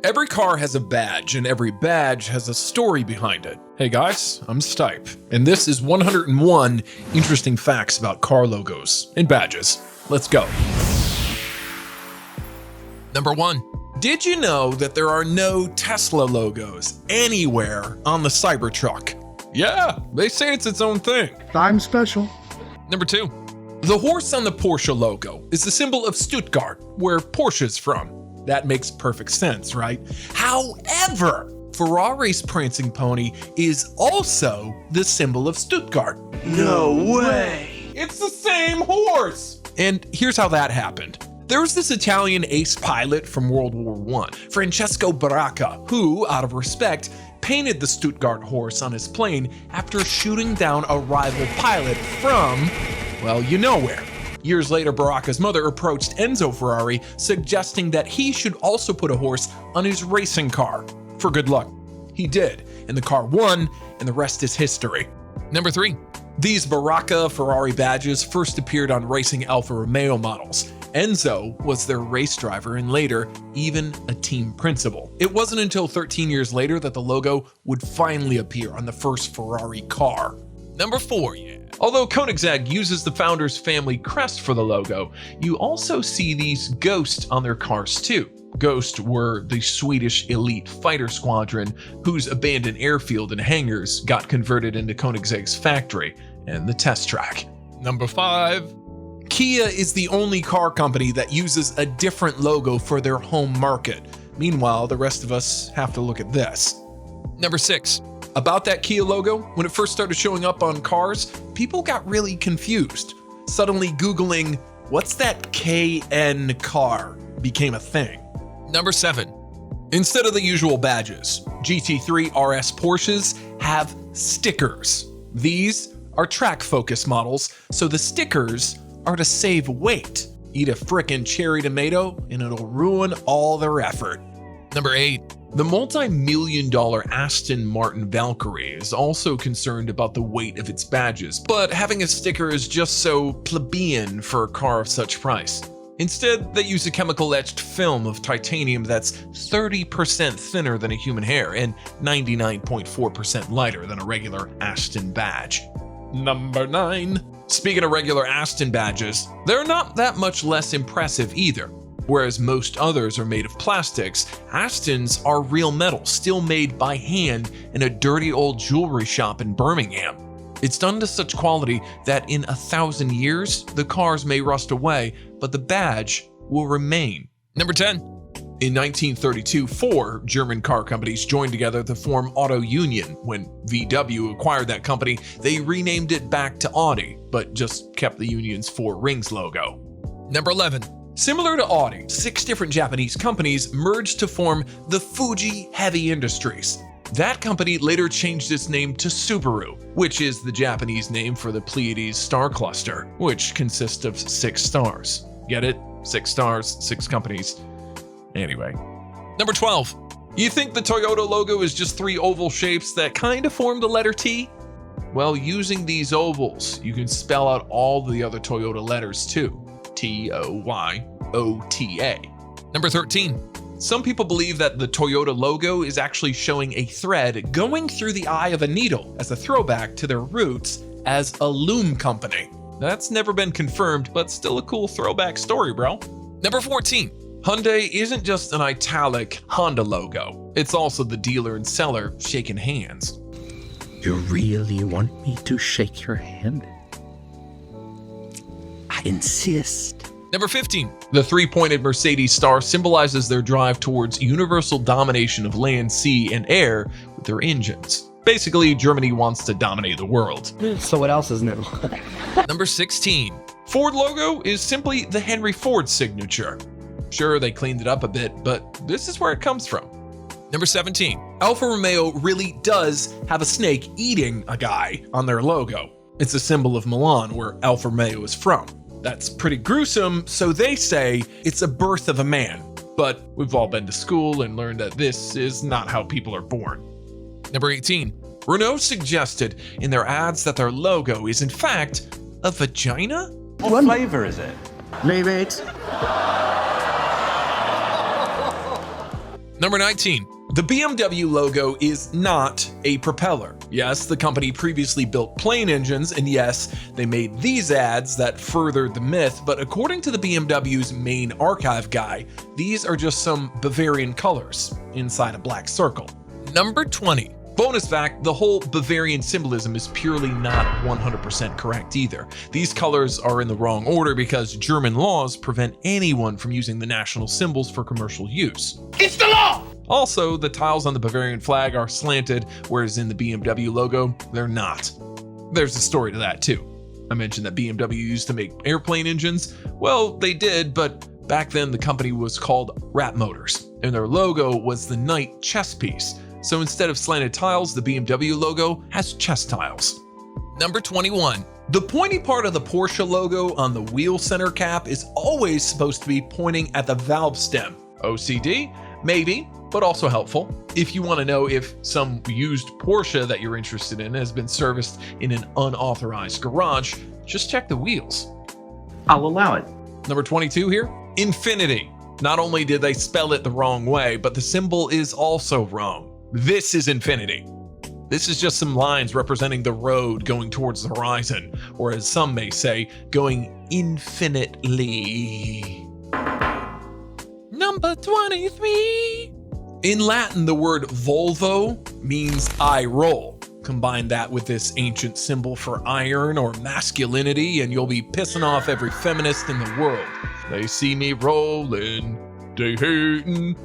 Every car has a badge, and every badge has a story behind it. Hey guys, I'm Stipe, and this is 101 interesting facts about car logos and badges. Let's go. Number 1. Did you know that there are no Tesla logos anywhere on the Cybertruck? Yeah, they say it's its own thing. I'm special. Number 2. The horse on the Porsche logo is the symbol of Stuttgart, where Porsche's from. That makes perfect sense, right? However, Ferrari's prancing pony is also the symbol of Stuttgart. No way! It's the same horse! And here's how that happened. There was this Italian ace pilot from World War I, Francesco Baracca, who, out of respect, painted the Stuttgart horse on his plane after shooting down a rival pilot from, well, you know where. Years later, Baracca's mother approached Enzo Ferrari, suggesting that he should also put a horse on his racing car. For good luck. He did, and the car won, and the rest is history. Number 3. These Baracca Ferrari badges first appeared on racing Alfa Romeo models. Enzo was their race driver and later, even a team principal. It wasn't until 13 years later that the logo would finally appear on the first Ferrari car. Number 4, Although Koenigsegg uses the founder's family crest for the logo, you also see these Ghost on their cars too. Ghost were the Swedish elite fighter squadron whose abandoned airfield and hangars got converted into Koenigsegg's factory and the test track. Number 5. Kia is the only car company that uses a different logo for their home market. Meanwhile, the rest of us have to look at this. Number 6. About that Kia logo, when it first started showing up on cars, people got really confused. Suddenly Googling, what's that KN car, became a thing. Number 7. Instead of the usual badges, GT3 RS Porsches have stickers. These are track focus models, so the stickers are to save weight. Eat a frickin' cherry tomato and it'll ruin all their effort. Number 8. The multi-million-dollar Aston Martin Valkyrie is also concerned about the weight of its badges, but having a sticker is just so plebeian for a car of such price. Instead, they use a chemical-etched film of titanium that's 30% thinner than a human hair and 99.4% lighter than a regular Aston badge. Number 9. Speaking of regular Aston badges, they're not that much less impressive either. Whereas most others are made of plastics, Astons are real metal, still made by hand in a dirty old jewelry shop in Birmingham. It's done to such quality that in 1,000 years, the cars may rust away, but the badge will remain. Number 10. In 1932, 4 German car companies joined together to form Auto Union. When VW acquired that company, they renamed it back to Audi, but just kept the union's 4 rings logo. Number 11. Similar to Audi, 6 different Japanese companies merged to form the Fuji Heavy Industries. That company later changed its name to Subaru, which is the Japanese name for the Pleiades star cluster, which consists of 6 stars. Get it? 6 stars, 6 companies. Anyway. Number 12. You think the Toyota logo is just 3 oval shapes that kind of form the letter T? Well, using these ovals, you can spell out all the other Toyota letters too. T-O-Y-O-T-A. Number 13. Some people believe that the Toyota logo is actually showing a thread going through the eye of a needle as a throwback to their roots as a loom company. That's never been confirmed, but still a cool throwback story, bro. Number 14. Hyundai isn't just an italic Honda logo. It's also the dealer and seller shaking hands. You really want me to shake your hand? I insist. Number 15. The 3-pointed Mercedes star symbolizes their drive towards universal domination of land, sea, and air with their engines. Basically, Germany wants to dominate the world. So what else is new? Number 16. Ford logo is simply the Henry Ford signature. Sure, they cleaned it up a bit, but this is where it comes from. Number 17. Alfa Romeo really does have a snake eating a guy on their logo. It's a symbol of Milan, where Alfa Romeo is from. That's pretty gruesome, so they say it's a birth of a man. But we've all been to school and learned that this is not how people are born. Number 18. Renault suggested in their ads that their logo is in fact a vagina? What flavor is it? Leave it. Number 19. The BMW logo is not a propeller. Yes, the company previously built plane engines, and yes, they made these ads that furthered the myth, but according to the BMW's main archive guy, these are just some Bavarian colors inside a black circle. Number 20. Bonus fact, the whole Bavarian symbolism is purely not 100% correct either. These colors are in the wrong order because German laws prevent anyone from using the national symbols for commercial use. It's the law! Also, the tiles on the Bavarian flag are slanted, whereas in the BMW logo, they're not. There's a story to that too. I mentioned that BMW used to make airplane engines. Well, they did, but back then the company was called Rat Motors, and their logo was the knight chess piece. So instead of slanted tiles, the BMW logo has chess tiles. Number 21. The pointy part of the Porsche logo on the wheel center cap is always supposed to be pointing at the valve stem. OCD? Maybe, but also helpful. If you want to know if some used Porsche that you're interested in has been serviced in an unauthorized garage, just check the wheels. I'll allow it. Number 22 here, infinity. Not only did they spell it the wrong way, but the symbol is also wrong. This is infinity. This is just some lines representing the road going towards the horizon, or as some may say, going infinitely. Number 23. In Latin, the word Volvo means I roll. Combine that with this ancient symbol for iron or masculinity, and you'll be pissing off every feminist in the world. They see me rolling, they hating.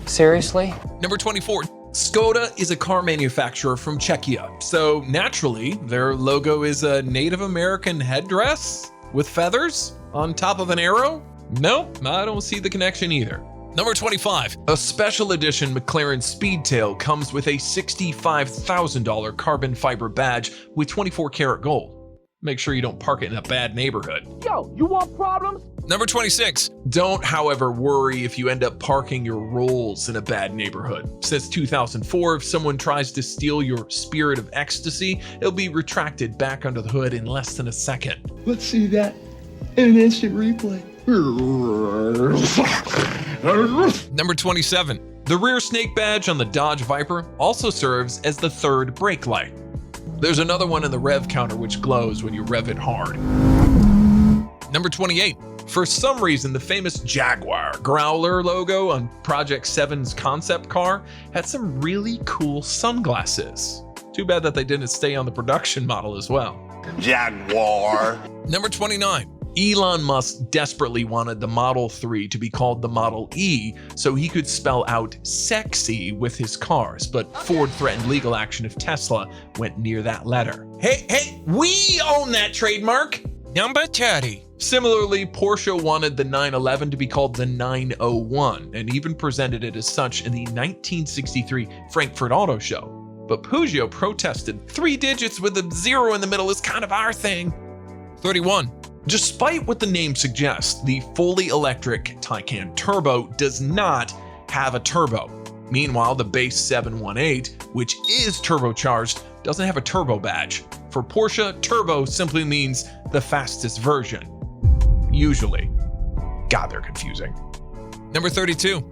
Seriously? Number 24. Skoda is a car manufacturer from Czechia, so naturally, their logo is a Native American headdress with feathers on top of an arrow? Nope, I don't see the connection either. Number 25. A special edition McLaren Speedtail comes with a $65,000 carbon fiber badge with 24 karat gold. Make sure you don't park it in a bad neighborhood. Yo, you want problems? Number 26. Don't, however, worry if you end up parking your Rolls in a bad neighborhood. Since 2004, if someone tries to steal your Spirit of Ecstasy, it'll be retracted back under the hood in less than a second. Let's see that in an instant replay. Number 27. The rear snake badge on the Dodge Viper also serves as the third brake light. There's another one in the rev counter which glows when you rev it hard. Number 28. For some reason, the famous Jaguar Growler logo on Project 7's concept car had some really cool sunglasses. Too bad that they didn't stay on the production model as well. Jaguar. Number 29. Elon Musk desperately wanted the Model 3 to be called the Model E so he could spell out sexy with his cars, but Ford threatened legal action if Tesla went near that letter. Hey, we own that trademark! Number 30. Similarly, Porsche wanted the 911 to be called the 901 and even presented it as such in the 1963 Frankfurt Auto Show. But Peugeot protested. 3 digits with a 0 in the middle is kind of our thing. 31. Despite what the name suggests, the fully electric Taycan Turbo does not have a turbo. Meanwhile, the base 718, which is turbocharged, doesn't have a turbo badge. For Porsche, turbo simply means the fastest version. Usually. God, they're confusing. Number 32.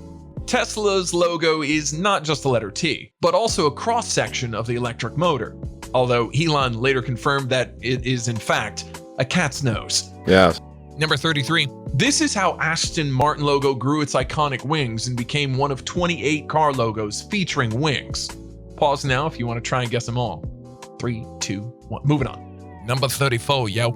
Tesla's logo is not just the letter T, but also a cross-section of the electric motor. Although Elon later confirmed that it is in fact a cat's nose. Yes. Number 33. This is how Aston Martin logo grew its iconic wings and became one of 28 car logos featuring wings. Pause now if you want to try and guess them all. 3, 2, 1. Moving on. Number 34, yo.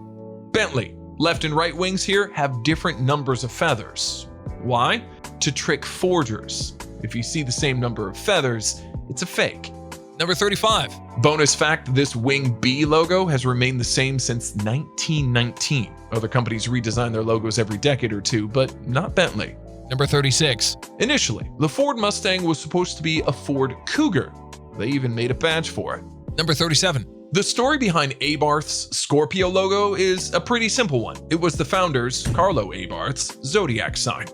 Bentley. Left and right wings here have different numbers of feathers. Why? To trick forgers. If you see the same number of feathers, it's a fake. Number 35. Bonus fact, this Wing B logo has remained the same since 1919. Other companies redesign their logos every decade or two, but not Bentley. Number 36. Initially, the Ford Mustang was supposed to be a Ford Cougar. They even made a badge for it. Number 37. The story behind Abarth's Scorpio logo is a pretty simple one. It was the founders, Carlo Abarth's, zodiac sign.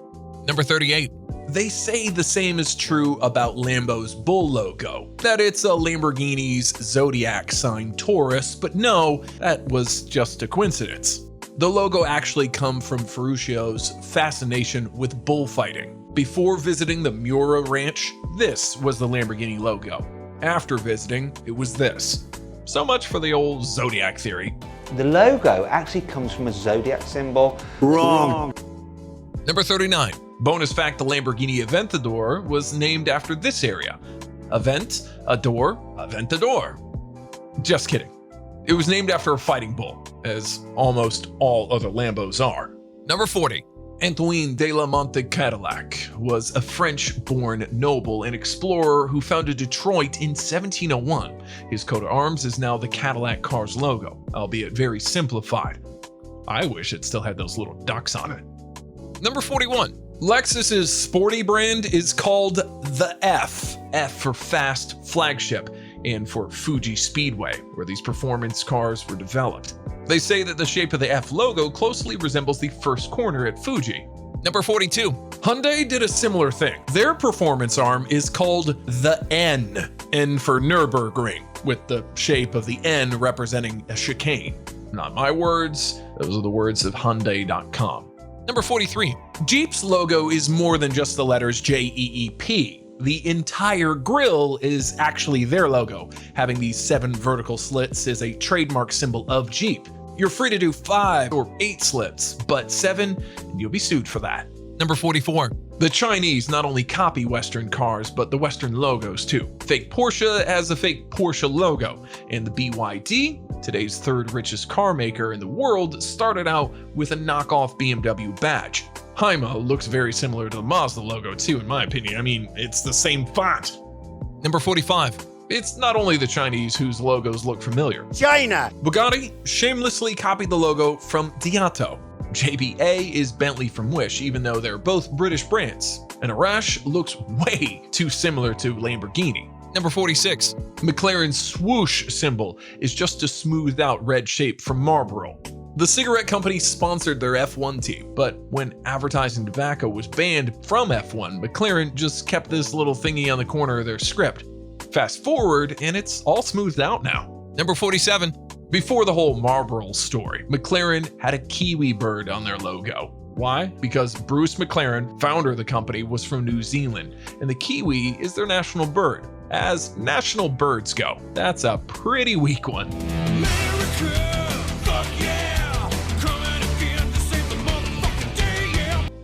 Number 38. They say the same is true about Lambo's Bull logo, that it's a Lamborghini's zodiac sign Taurus, but no, that was just a coincidence. The logo actually comes from Ferruccio's fascination with bullfighting. Before visiting the Miura Ranch, this was the Lamborghini logo. After visiting, it was this. So much for the old Zodiac theory. The logo actually comes from a zodiac symbol. Wrong. Number 39. Bonus fact, the Lamborghini Aventador was named after this area. Avent, adore, Aventador. Just kidding. It was named after a fighting bull, as almost all other Lambos are. Number 40. Antoine de la Monte Cadillac was a French-born noble and explorer who founded Detroit in 1701. His coat of arms is now the Cadillac car's logo, albeit very simplified. I wish it still had those little ducks on it. Number 41. Lexus's sporty brand is called the F. F for Fast Flagship, and for Fuji Speedway, where these performance cars were developed. They say that the shape of the F logo closely resembles the first corner at Fuji. Number 42. Hyundai did a similar thing. Their performance arm is called the N. N for Nürburgring, with the shape of the N representing a chicane. Not my words, those are the words of Hyundai.com. Number 43. Jeep's logo is more than just the letters J-E-E-P. The entire grille is actually their logo. Having these 7 vertical slits is a trademark symbol of Jeep. You're free to do 5 or 8 slits, but 7, and you'll be sued for that. Number 44. The Chinese not only copy Western cars, but the Western logos too. Fake Porsche has a fake Porsche logo, and the BYD, today's 3rd richest car maker in the world, started out with a knockoff BMW badge. Hymo looks very similar to the Mazda logo too, in my opinion. I mean, it's the same font. Number 45. It's not only the Chinese whose logos look familiar. China. Bugatti shamelessly copied the logo from Diato. JBA is Bentley from Wish, even though they're both British brands. And Arash looks way too similar to Lamborghini. Number 46. McLaren's swoosh symbol is just a smoothed out red shape from Marlboro. The cigarette company sponsored their F1 team, but when advertising tobacco was banned from F1, McLaren just kept this little thingy on the corner of their script. Fast forward, and it's all smoothed out now. Number 47. Before the whole Marlboro story, McLaren had a kiwi bird on their logo. Why? Because Bruce McLaren, founder of the company, was from New Zealand, and the kiwi is their national bird. As national birds go, that's a pretty weak one.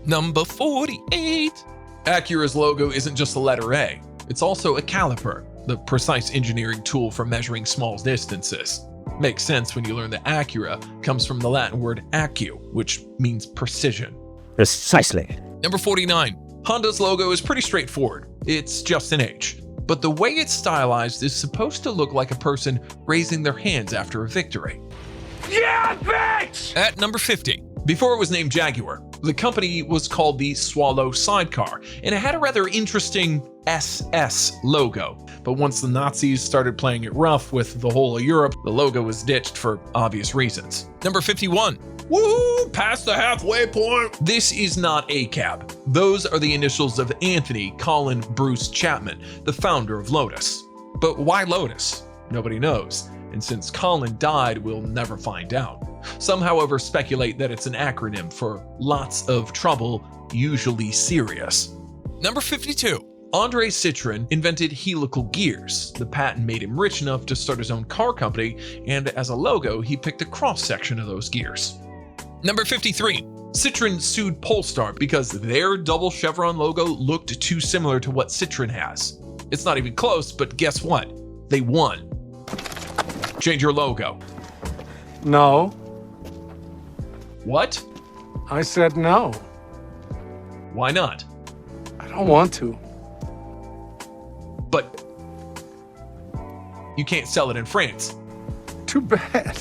Number 48. Acura's logo isn't just the letter A, it's also a caliper, the precise engineering tool for measuring small distances. Makes sense when you learn that Acura comes from the Latin word accu, which means precision. Precisely. Number 49. Honda's logo is pretty straightforward. It's just an H. But the way it's stylized is supposed to look like a person raising their hands after a victory. Yeah, bitch! At number 50. Before it was named Jaguar, the company was called the Swallow Sidecar, and it had a rather interesting SS logo. But once the Nazis started playing it rough with the whole of Europe, the logo was ditched for obvious reasons. Number 51. Woo! Past the halfway point! This is not ACAB. Those are the initials of Anthony Colin Bruce Chapman, the founder of Lotus. But why Lotus? Nobody knows. And since Colin died, we'll never find out. Some, however, speculate that it's an acronym for lots of trouble, usually serious. Number 52. André Citroën invented helical gears. The patent made him rich enough to start his own car company, and as a logo, he picked a cross-section of those gears. Number 53. Citroën sued Polestar because their double chevron logo looked too similar to what Citroën has. It's not even close, but guess what? They won. Change your logo. No, What? I said no. Why not? I don't want to. But you can't sell it in France. Too bad.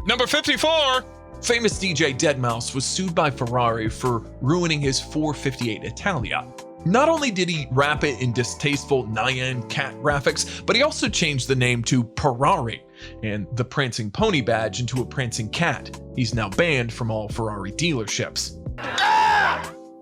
Number 54. Famous DJ Deadmau5 was sued by Ferrari for ruining his 458 Italia. Not only did he wrap it in distasteful Nyan cat graphics, but he also changed the name to Ferrari and the prancing pony badge into a prancing cat. He's now banned from all Ferrari dealerships.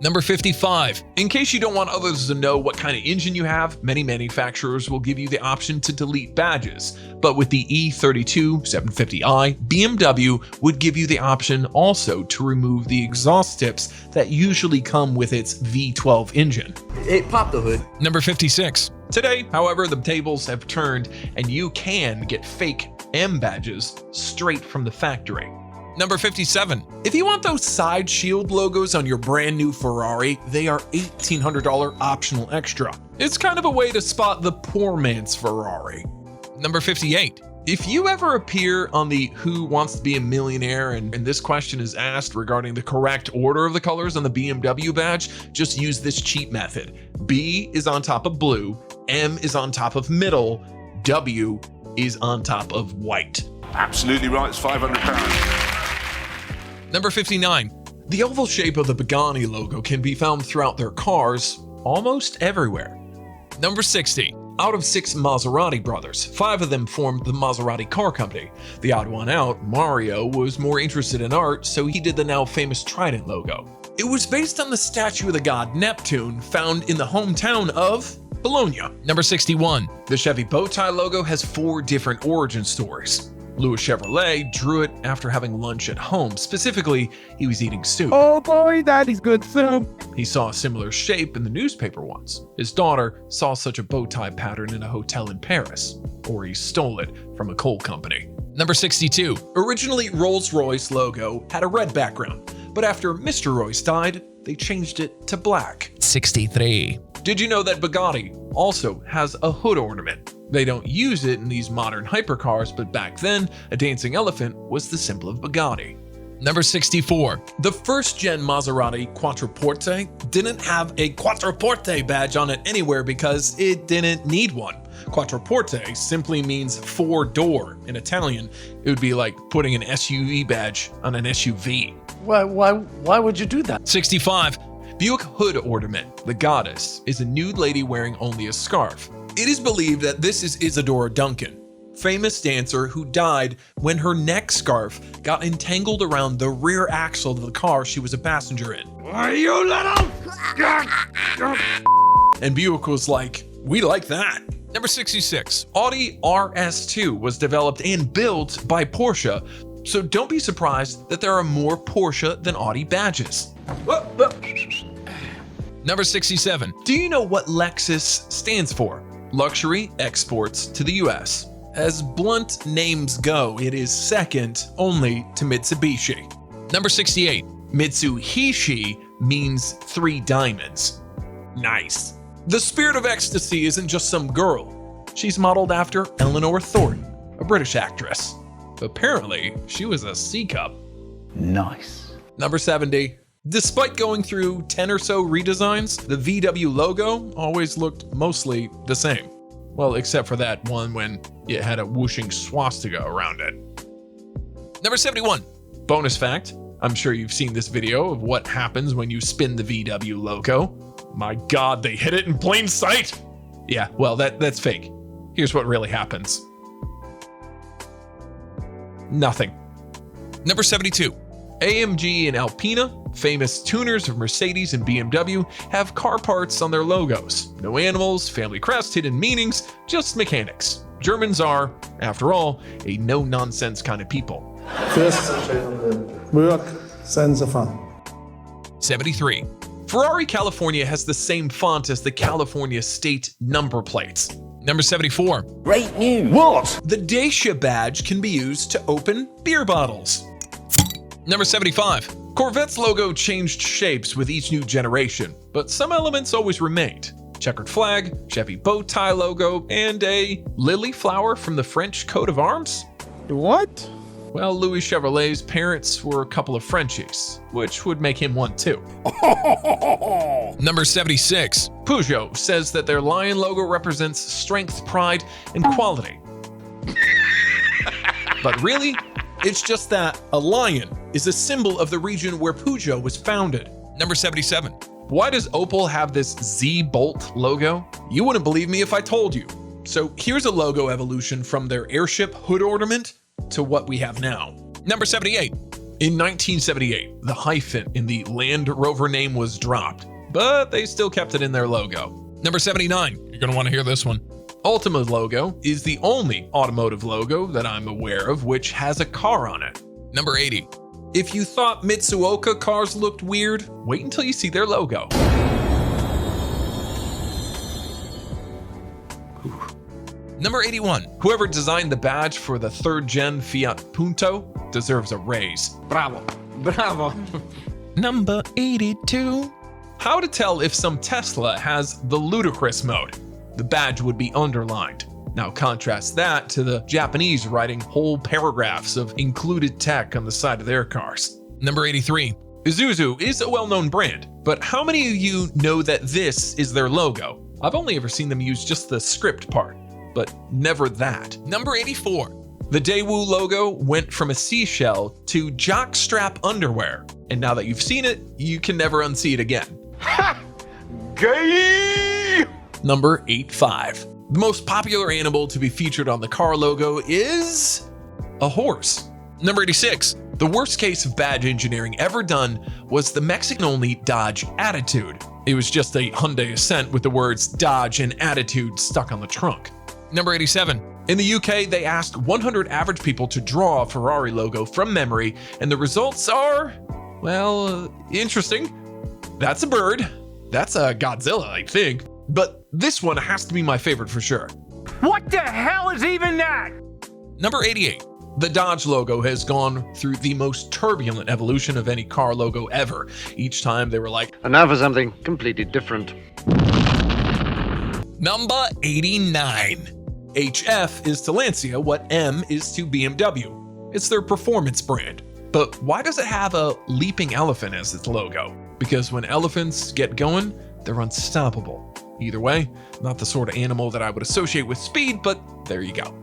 Number 55. In case you don't want others to know what kind of engine you have, many manufacturers will give you the option to delete badges. But with the E32 750i, BMW would give you the option also to remove the exhaust tips that usually come with its V12 engine. It popped the hood. Number 56. Today, however, the tables have turned and you can get fake M badges straight from the factory. Number 57. If you want those side shield logos on your brand new Ferrari, they are $1,800 optional extra. It's kind of a way to spot the poor man's Ferrari. Number 58. If you ever appear on the Who Wants to Be a Millionaire and this question is asked regarding the correct order of the colors on the BMW badge, just use this cheat method. B is on top of blue, M is on top of middle, W is on top of white. Absolutely right, it's £500. Number 59. The oval shape of the Pagani logo can be found throughout their cars almost everywhere. Number 60. Out of 6 Maserati brothers, 5 of them formed the Maserati car company. The odd one out, Mario, was more interested in art, so he did the now famous Trident logo. It was based on the statue of the god Neptune found in the hometown of Bologna. Number 61. The Chevy bow tie logo has 4 different origin stories. Louis Chevrolet drew it after having lunch at home. Specifically, he was eating soup. Oh boy, that is good soup. He saw a similar shape in the newspaper once. His daughter saw such a bow tie pattern in a hotel in Paris, or he stole it from a coal company. Number 62. Originally, Rolls-Royce logo had a red background, but after Mr. Royce died, they changed it to black. 63. Did you know that Bugatti also has a hood ornament? They don't use it in these modern hypercars, but back then, a dancing elephant was the symbol of Bugatti. Number 64. The first-gen Maserati Quattroporte didn't have a Quattroporte badge on it anywhere because it didn't need one. Quattroporte simply means 4-door. In Italian, it would be like putting an SUV badge on an SUV. Why would you do that? 65. Buick hood ornament, the goddess, is a nude lady wearing only a scarf. It is believed that this is Isadora Duncan, famous dancer who died when her neck scarf got entangled around the rear axle of the car she was a passenger in. You little... And Buick was like, we like that. Number 66. Audi RS2 was developed and built by Porsche, so don't be surprised that there are more Porsche than Audi badges. Number 67. Do you know what Lexus stands for? Luxury exports to the US. As blunt names go, it is second only to Mitsubishi. Number 68. Mitsuhishi means 3 diamonds. Nice. The Spirit of Ecstasy isn't just some girl. She's modeled after Eleanor Thornton, a British actress. Apparently, she was a C-cup. Nice. Number 70. Despite going through 10 or so redesigns, the VW logo always looked mostly the same. Well, except for that one when it had a whooshing swastika around it. Number 71. Bonus fact, I'm sure you've seen this video of what happens when you spin the VW logo. My God, they hid it in plain sight! Yeah, well, that's fake. Here's what really happens. Nothing. Number 72. AMG and Alpina, famous tuners of Mercedes and BMW, have car parts on their logos. No animals, family crest, hidden meanings, just mechanics. Germans are, after all, a no-nonsense kind of people. First, work, then the fun. 73. Ferrari California has the same font as the California state number plates. Number 74. Great news. What? The Dacia badge can be used to open beer bottles. Number 75. Corvette's logo changed shapes with each new generation, but some elements always remained. Checkered flag, Chevy bow tie logo, and a lily flower from the French coat of arms? What? Well, Louis Chevrolet's parents were a couple of Frenchies, which would make him one too. Number 76. Peugeot says that their lion logo represents strength, pride, and quality. But really, it's just that a lion is a symbol of the region where Peugeot was founded. Number 77. Why does Opel have this Z-Bolt logo? You wouldn't believe me if I told you. So here's a logo evolution from their airship hood ornament to what we have now. Number 78. In 1978, the hyphen in the Land Rover name was dropped, but they still kept it in their logo. Number 79, you're going to want to hear this one. Ultima logo is the only automotive logo that I'm aware of which has a car on it. Number 80, if you thought Mitsuoka cars looked weird, wait until you see their logo. Number 81, whoever designed the badge for the 3rd gen Fiat Punto deserves a raise. Bravo. Bravo. Number 82. How to tell if some Tesla has the ludicrous mode. The badge would be underlined. Now contrast that to the Japanese writing whole paragraphs of included tech on the side of their cars. Number 83. Isuzu is a well-known brand, but how many of you know that this is their logo? I've only ever seen them use just the script part, but never that. Number 84. The Daewoo logo went from a seashell to jockstrap underwear, and now that you've seen it, you can never unsee it again. Ha! Gay! Number 85. The most popular animal to be featured on the car logo is a horse. Number 86. The worst case of badge engineering ever done was the Mexican-only Dodge Attitude. It was just a Hyundai Accent with the words Dodge and Attitude stuck on the trunk. Number 87. In the UK, they asked 100 average people to draw a Ferrari logo from memory, and the results are, well, interesting. That's a bird. That's a Godzilla, I think. But this one has to be my favorite for sure. What the hell is even that? Number 88. The Dodge logo has gone through the most turbulent evolution of any car logo ever. Each time they were like, And now for something completely different. Number 89. HF is to Lancia what M is to BMW. It's their performance brand. But why does it have a leaping elephant as its logo? Because when elephants get going, they're unstoppable. Either way, not the sort of animal that I would associate with speed, but there you go.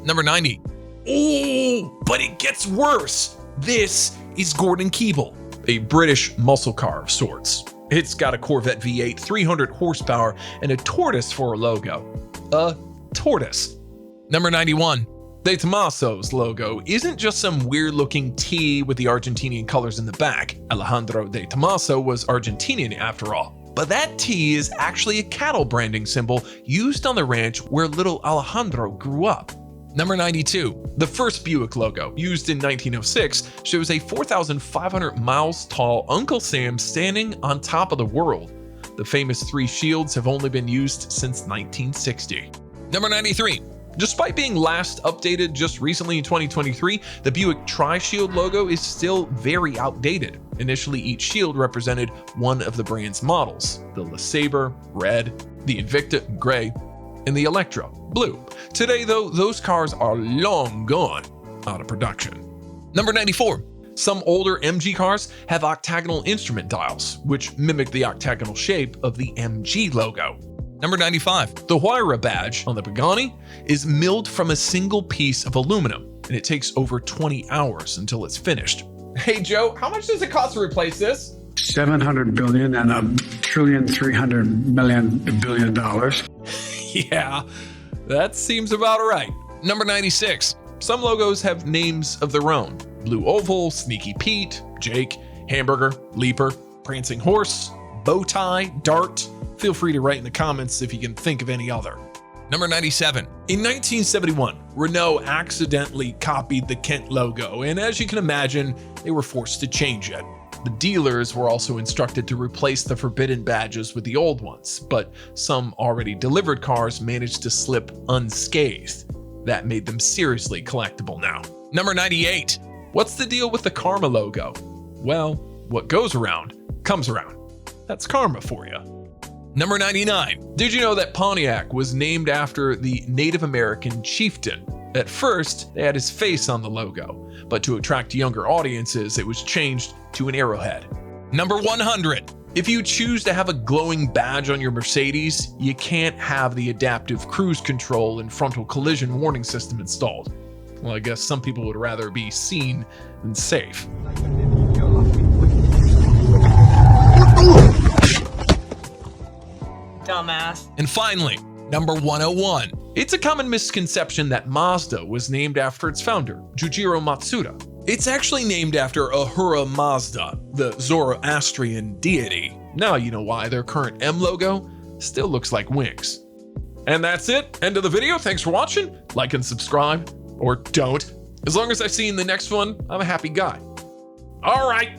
Number 90. Oh, but it gets worse. This is Gordon Keeble, a British muscle car of sorts. It's got a Corvette V8, 300 horsepower, and a tortoise for a logo. A tortoise. Number 91. De Tomaso's logo isn't just some weird-looking T with the Argentinian colors in the back. Alejandro De Tomaso was Argentinian after all. But that T is actually a cattle branding symbol used on the ranch where little Alejandro grew up. Number 92. The first Buick logo, used in 1906, shows a 4,500 miles tall Uncle Sam standing on top of the world. The famous 3 shields have only been used since 1960. Number 93. Despite being last updated just recently in 2023, the Buick Tri-Shield logo is still very outdated. Initially, each shield represented one of the brand's models: the LeSabre, red, the Invicta, gray, and the Electra, blue. Today, though, those cars are long gone out of production. Number 94. Some older MG cars have octagonal instrument dials, which mimic the octagonal shape of the MG logo. Number 95. The Huayra badge on the Pagani is milled from a single piece of aluminum, and it takes over 20 hours until it's finished. Hey Joe, how much does it cost to replace this? $700 billion and $1,300 billion. Yeah, that seems about right. Number 96. Some logos have names of their own. Blue Oval, Sneaky Pete, Jake, Hamburger, Leaper, Prancing Horse, Bowtie, Dart. Feel free to write in the comments if you can think of any other. Number 97. In 1971, Renault accidentally copied the Kent logo, and as you can imagine, they were forced to change it. The dealers were also instructed to replace the forbidden badges with the old ones, but some already delivered cars managed to slip unscathed. That made them seriously collectible now. Number 98. What's the deal with the Karma logo? Well, what goes around comes around. That's karma for you. Number 99. Did you know that Pontiac was named after the Native American chieftain? At first, they had his face on the logo, but to attract younger audiences, it was changed to an arrowhead. Number 100. If you choose to have a glowing badge on your Mercedes, you can't have the adaptive cruise control and frontal collision warning system installed. Well, I guess some people would rather be seen than safe. Dumbass. And finally, number 101. It's a common misconception that Mazda was named after its founder, Jujiro Matsuda. It's actually named after Ahura Mazda, the Zoroastrian deity. Now you know why their current M logo still looks like wings. And that's it. End of the video. Thanks for watching. Like and subscribe. Or don't. As long as I see you in the next one, I'm a happy guy. All right.